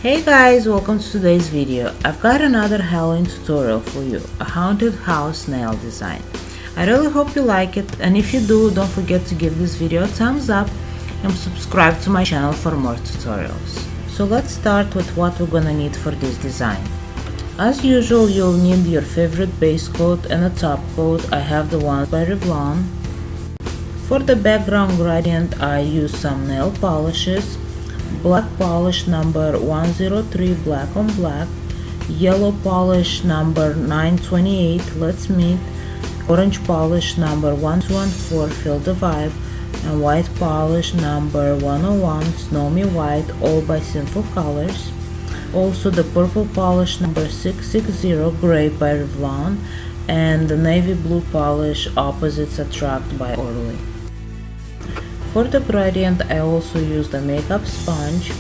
Hey guys, welcome to today's video. I've got another Halloween tutorial for you, a haunted house nail design. I really hope you like it, and if you do, don't forget to give this video a thumbs up and subscribe to my channel for more tutorials. So let's start with what we're gonna need for this design. As usual, you'll need your favorite base coat and a top coat. I have the one by Revlon. For the background gradient, I use some nail polishes. Black polish number 103 black on black, yellow polish number 928 let's meet, orange polish number 114 feel the vibe, and white polish number 101 snow me white, all by Sinful Colors. Also the purple polish number 660 gray by Revlon, and the navy blue polish Opposites Attract by Orly. For the gradient, I also used a makeup sponge,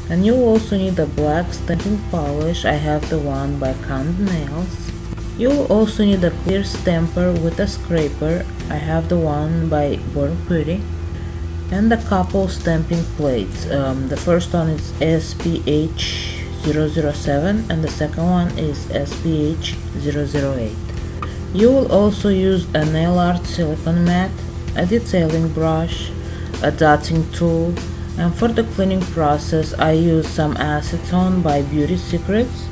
and you also need a black stamping polish. I have the one by Condé Nails. You will also need a clear stamper with a scraper. I have the one by Born Pretty, and a couple stamping plates. The first one is SPH 007 and the second one is SPH 008. You will also use a nail art silicone mat, a detailing brush, a dotting tool, and for the cleaning process I use some acetone by Beauty Secrets,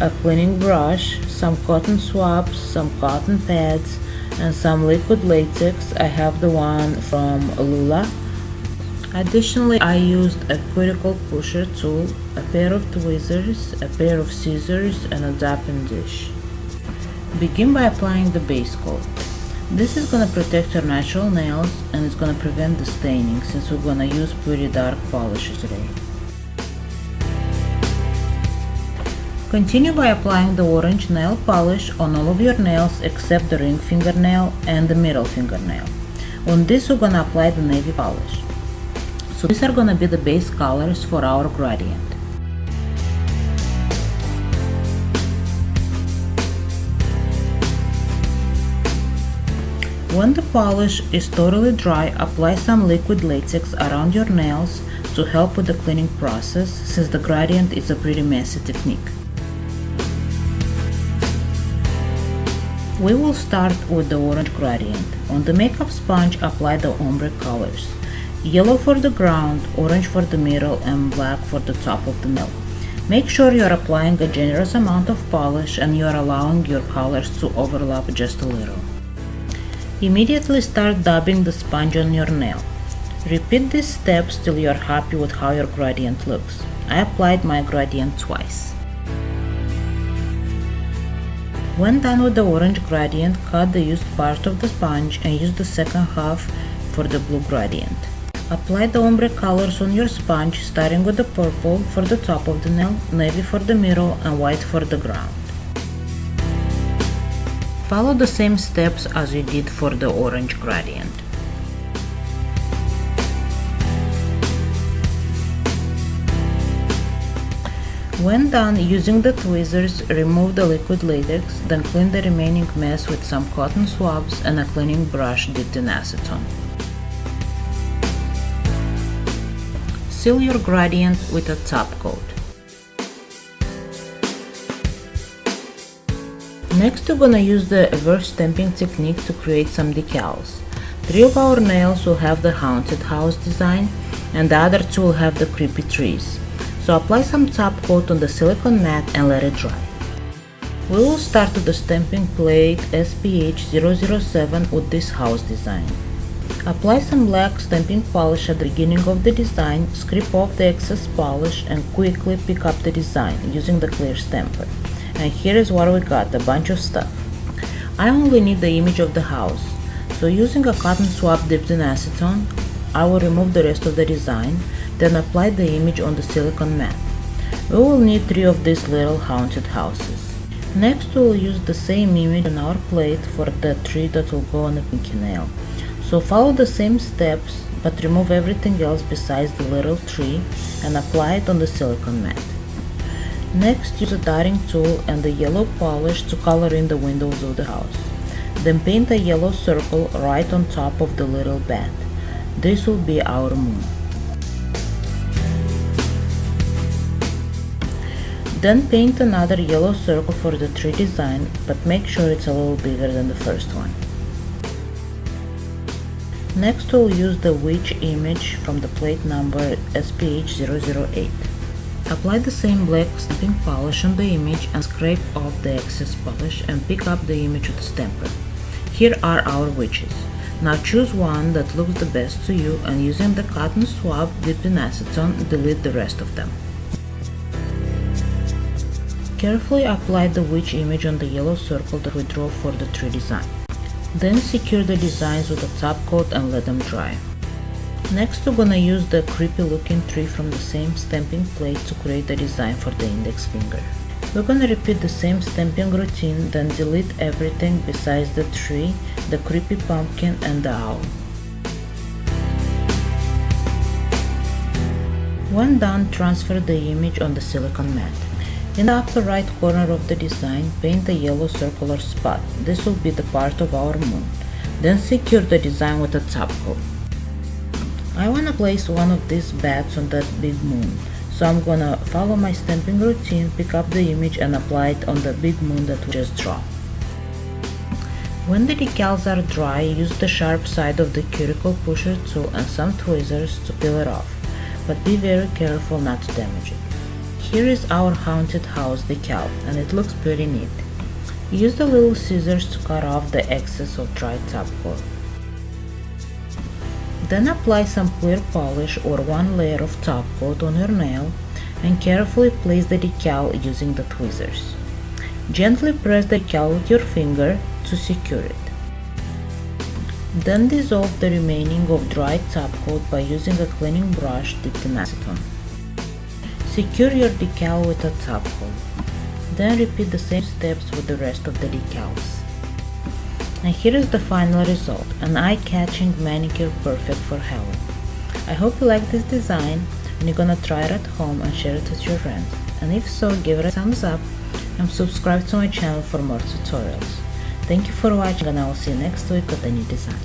a cleaning brush, some cotton swabs, some cotton pads, and some liquid latex. I have the one from Lula. Additionally, I used a cuticle pusher tool, a pair of tweezers, a pair of scissors, and a dapping dish. Begin by applying the base coat. This is gonna protect your natural nails and it's gonna prevent the staining since we're gonna use pretty dark polishes today. Continue by applying the orange nail polish on all of your nails except the ring fingernail and the middle fingernail. On this we're gonna apply the navy polish. So these are gonna be the base colors for our gradient. When the polish is totally dry, apply some liquid latex around your nails to help with the cleaning process since the gradient is a pretty messy technique. We will start with the orange gradient. On the makeup sponge, apply the ombre colors. Yellow for the ground, orange for the middle, and black for the top of the nail. Make sure you are applying a generous amount of polish and you are allowing your colors to overlap just a little. Immediately start dabbing the sponge on your nail. Repeat these steps till you are happy with how your gradient looks. I applied my gradient twice. When done with the orange gradient, cut the used part of the sponge and use the second half for the blue gradient. Apply the ombre colors on your sponge, starting with the purple for the top of the nail, navy for the middle, and white for the ground. Follow the same steps as you did for the orange gradient. When done, using the tweezers, remove the liquid latex, then clean the remaining mess with some cotton swabs and a cleaning brush dipped in acetone. Seal your gradient with a top coat. Next, we're gonna use the reverse stamping technique to create some decals. 3 of our nails will have the haunted house design and the other 2 will have the creepy trees. So apply some top coat on the silicone mat and let it dry. We will start with the stamping plate SPH 007 with this house design. Apply some black stamping polish at the beginning of the design, scrape off the excess polish and quickly pick up the design using the clear stamper. And here is what we got, a bunch of stuff. I only need the image of the house, so using a cotton swab dipped in acetone, I will remove the rest of the design, then apply the image on the silicone mat. We will need 3 of these little haunted houses. Next we will use the same image on our plate for the tree that will go on the pinky nail. So follow the same steps, but remove everything else besides the little tree and apply it on the silicone mat. Next, use a dotting tool and the yellow polish to color in the windows of the house. Then paint a yellow circle right on top of the little bat. This will be our moon. Then paint another yellow circle for the tree design, but make sure it's a little bigger than the first one. Next we'll use the witch image from the plate number SPH008. Apply the same black stamping polish on the image and scrape off the excess polish and pick up the image with a stamper. Here are our witches. Now choose one that looks the best to you and using the cotton swab dipped in acetone, delete the rest of them. Carefully apply the witch image on the yellow circle that we drew for the tree design. Then secure the designs with a top coat and let them dry. Next we're gonna use the creepy looking tree from the same stamping plate to create the design for the index finger. We're gonna repeat the same stamping routine, then delete everything besides the tree, the creepy pumpkin and the owl. When done, transfer the image on the silicone mat. In the upper right corner of the design, paint a yellow circular spot. This will be the part of our moon. Then secure the design with a top coat. I want to place one of these bats on that big moon, so I'm gonna follow my stamping routine, pick up the image and apply it on the big moon that we just draw. When the decals are dry, use the sharp side of the cuticle pusher tool and some tweezers to peel it off, but be very careful not to damage it. Here is our haunted house decal, and it looks pretty neat. Use the little scissors to cut off the excess of dry top coat. Then apply some clear polish or one layer of top coat on your nail and carefully place the decal using the tweezers. Gently press the decal with your finger to secure it. Then dissolve the remaining of dry top coat by using a cleaning brush dipped in acetone. Secure your decal with a top coat. Then repeat the same steps with the rest of the decals. And here is the final result, an eye-catching manicure perfect for Halloween. I hope you like this design and you're gonna try it at home and share it with your friends. And if so, give it a thumbs up and subscribe to my channel for more tutorials. Thank you for watching and I will see you next week with a new design.